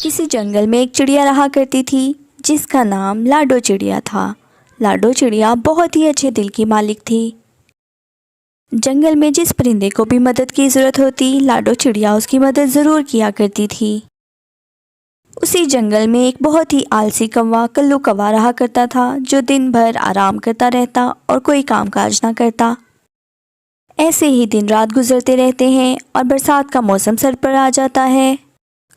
किसी जंगल में एक चिड़िया रहा करती थी जिसका नाम लाडो चिड़िया था। लाडो चिड़िया बहुत ही अच्छे दिल की मालिक थी। जंगल में जिस परिंदे को भी मदद की ज़रूरत होती, लाडो चिड़िया उसकी मदद ज़रूर किया करती थी। उसी जंगल में एक बहुत ही आलसी कौवा कल्लू कौवा रहा करता था, जो दिन भर आराम करता रहता और कोई कामकाज ना करता। ऐसे ही दिन रात गुजरते रहते हैं और बरसात का मौसम सर पर आ जाता है।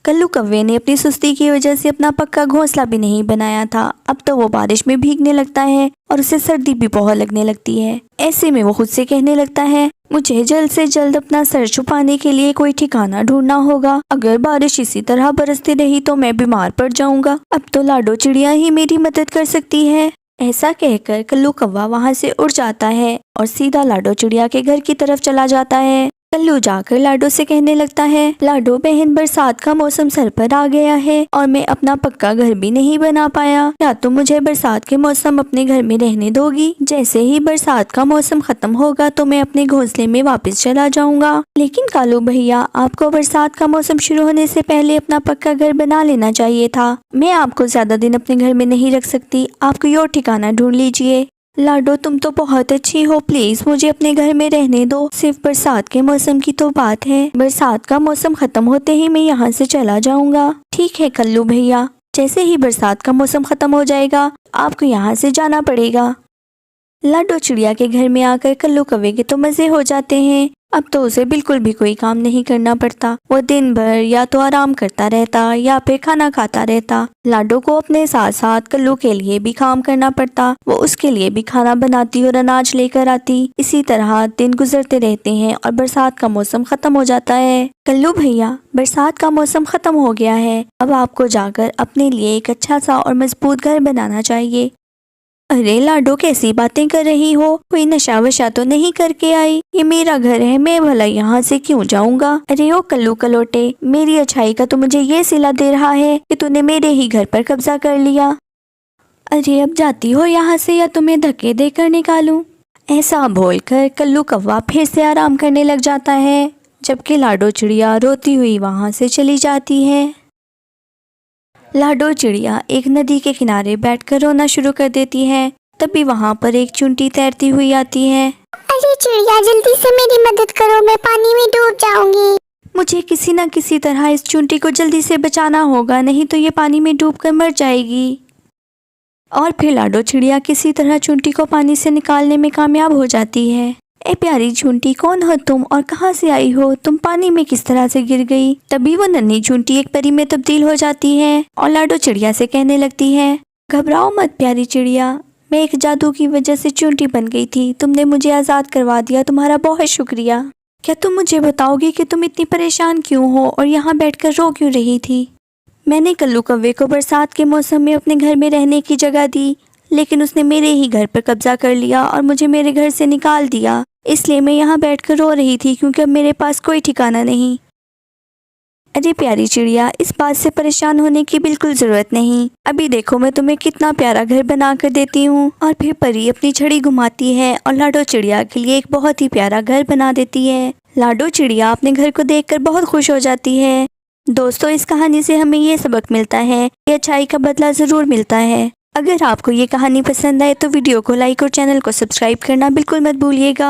कल्लू कौवे ने अपनी सुस्ती की वजह से अपना पक्का घोंसला भी नहीं बनाया था। अब तो वो बारिश में भीगने लगता है और उसे सर्दी भी बहुत लगने लगती है। ऐसे में वो खुद से कहने लगता है, मुझे जल्द से जल्द अपना सर छुपाने के लिए कोई ठिकाना ढूंढना होगा। अगर बारिश इसी तरह बरसती रही तो मैं बीमार पड़ जाऊंगा। अब तो लाडो चिड़िया ही मेरी मदद कर सकती है। ऐसा कहकर कल्लू कौवा वहां से उड़ जाता है और सीधा लाडो चिड़िया के घर की तरफ चला जाता है। कल्लू जाकर लाडो से कहने लगता है, लाडो बहन, बरसात का मौसम सर पर आ गया है और मैं अपना पक्का घर भी नहीं बना पाया। क्या तुम मुझे बरसात के मौसम अपने घर में रहने दोगी? जैसे ही बरसात का मौसम खत्म होगा तो मैं अपने घोंसले में वापस चला जाऊंगा। लेकिन कालू भैया, आपको बरसात का मौसम शुरू होने से पहले अपना पक्का घर बना लेना चाहिए था। मैं आपको ज्यादा दिन अपने घर में नहीं रख सकती, आप कोई और ठिकाना ढूंढ लीजिए। लाडो, तुम तो बहुत अच्छी हो, प्लीज मुझे अपने घर में रहने दो। सिर्फ बरसात के मौसम की तो बात है, बरसात का मौसम खत्म होते ही मैं यहाँ से चला जाऊंगा। ठीक है कल्लू भैया, जैसे ही बरसात का मौसम खत्म हो जाएगा आपको यहाँ से जाना पड़ेगा। लाडो चिड़िया के घर में आकर कल्लू कौवे के तो मजे हो जाते हैं। अब तो उसे बिल्कुल भी कोई काम नहीं करना पड़ता। वो दिन भर या तो आराम करता रहता या फिर खाना खाता रहता। लाडो को अपने साथ साथ कल्लू के लिए भी काम करना पड़ता। वो उसके लिए भी खाना बनाती और अनाज लेकर आती। इसी तरह दिन गुजरते रहते हैं और बरसात का मौसम खत्म हो जाता है। कल्लू भैया, बरसात का मौसम खत्म हो गया है, अब आपको जाकर अपने लिए एक अच्छा सा और मजबूत घर बनाना चाहिए। अरे लाडो, कैसी बातें कर रही हो? कोई नशा वशा तो नहीं करके आई? ये मेरा घर है, मैं भला यहाँ से क्यों जाऊंगा? अरे ओ कल्लू कलोटे, मेरी अच्छाई का तो मुझे ये सिला दे रहा है कि तूने मेरे ही घर पर कब्जा कर लिया। अरे अब जाती हो यहाँ से या तुम्हें धक्के देकर निकालूं? ऐसा बोलकर कल्लू कौवा फिर से आराम करने लग जाता है, जबकि लाडो चिड़िया रोती हुई वहाँ से चली जाती है। लाडो चिड़िया एक नदी के किनारे बैठकर रोना शुरू कर देती है। तभी वहाँ पर एक चुंटी तैरती हुई आती है। अरे चिड़िया, जल्दी से मेरी मदद करो, मैं पानी में डूब जाऊंगी। मुझे किसी न किसी तरह इस चुंटी को जल्दी से बचाना होगा, नहीं तो ये पानी में डूबकर मर जाएगी। और फिर लाडो चिड़िया किसी तरह चुंटी को पानी से निकालने में कामयाब हो जाती है। ए प्यारी चुंटी, कौन हो तुम और कहाँ से आई हो? तुम पानी में किस तरह से गिर गई? तभी वो नन्ही चुंटी एक परी में तब्दील हो जाती है और लाडो चिड़िया से कहने लगती है, घबराओ मत प्यारी चिड़िया, मैं एक जादू की वजह से चुंटी बन गई थी। तुमने मुझे आज़ाद करवा दिया, तुम्हारा बहुत शुक्रिया। क्या तुम मुझे बताओगी कि तुम इतनी परेशान क्यों हो और यहाँ बैठकर रो क्यों रही थी? मैंने कल्लू कौवे को बरसात के मौसम में अपने घर में रहने की जगह दी, लेकिन उसने मेरे ही घर पर कब्जा कर लिया और मुझे मेरे घर से निकाल दिया। इसलिए मैं यहाँ बैठकर रो रही थी, क्योंकि अब मेरे पास कोई ठिकाना नहीं। अरे प्यारी चिड़िया, इस बात से परेशान होने की बिल्कुल जरूरत नहीं। अभी देखो मैं तुम्हें कितना प्यारा घर बना कर देती हूँ। और फिर परी अपनी छड़ी घुमाती है और लाडो चिड़िया के लिए एक बहुत ही प्यारा घर बना देती है। लाडो चिड़िया अपने घर को देखकर बहुत खुश हो जाती है। दोस्तों, इस कहानी से हमें ये सबक मिलता है कि अच्छाई का बदला जरूर मिलता है। अगर आपको ये कहानी पसंद आए तो वीडियो को लाइक और चैनल को सब्सक्राइब करना बिल्कुल मत भूलिएगा।